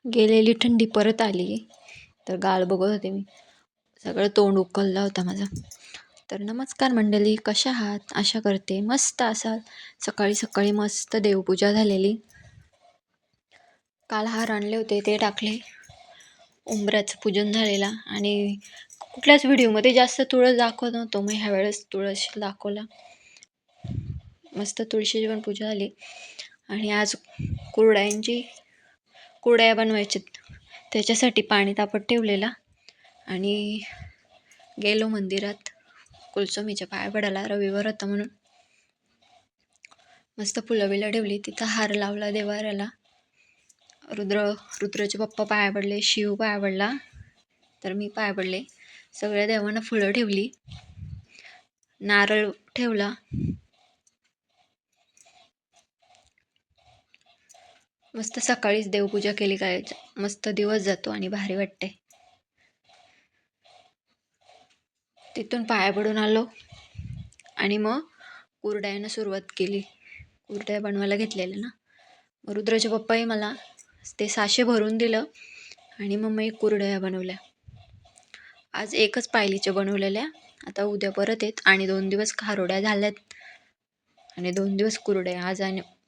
गेलेली थंडी परत आली. तर गाल बघत होते मी. सगळं तोंड उकलला होता माझा. तर नमस्कार मंडळी, कशा आहात? आशा करते मस्त असाल. सकाळी सकाळी मस्त देवपूजा झालेली. काल हार आणले होते ते टाकले. उंबऱ्याचं पूजन झालेला आणि कुठल्याच व्हिडिओमध्ये जास्त तुळस दाखवत नव्हतो. मग ह्या वेळेस तुळस दाखवला. मस्त तुळशीची पण पूजा झाली. आणि आज कुरड्या बनवायचे, त्याच्यासाठी पाणी तापत ठेवलेला. आणि गेलो मंदिरात कुलस्वामीच्या पाया पडायला. रविवार होता म्हणून मस्त फुलं बिलं ठेवली. तिथं हार लावला देवाऱ्याला. रुद्राचे पप्पा पाया पडले, शिव पाया पडला, तर मी पाया पडले. सगळ्या देवांना फुलं ठेवली, नारळ ठेवला. मस्त सकाळीच देवपूजा केली. काय मस्त दिवस जातो आणि भारी वाटते. तिथून पाया पडून आलो आणि मग कुरड्यानं सुरुवात केली. कुरड्या बनवायला घेतलेल्या ना. रुद्राचे पप्पाही मला ते साशे भरून दिलं आणि मग मी कुरड्या बनवल्या. आज एकच पायलीच्या बनवलेल्या. आता उद्या परत येत आणि 2 दिवस खारोड्या झाल्यात आणि 2 दिवस कुरड्या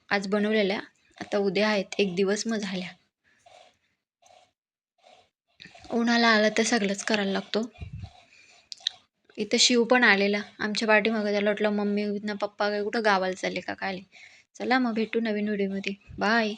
आज बनवलेल्या. आता उद्या आहेत, 1 दिवस मग झाल्या. उन्हाला आला तर सगळंच करायला लागतो. इथं शिव पण आलेला आमच्या पाठीमागं. त्याला वाटलं मम्मी ना पप्पा काय कुठं गावाला चालले का काय. चला मग भेटू नवीन व्हिडिओमध्ये. बाय.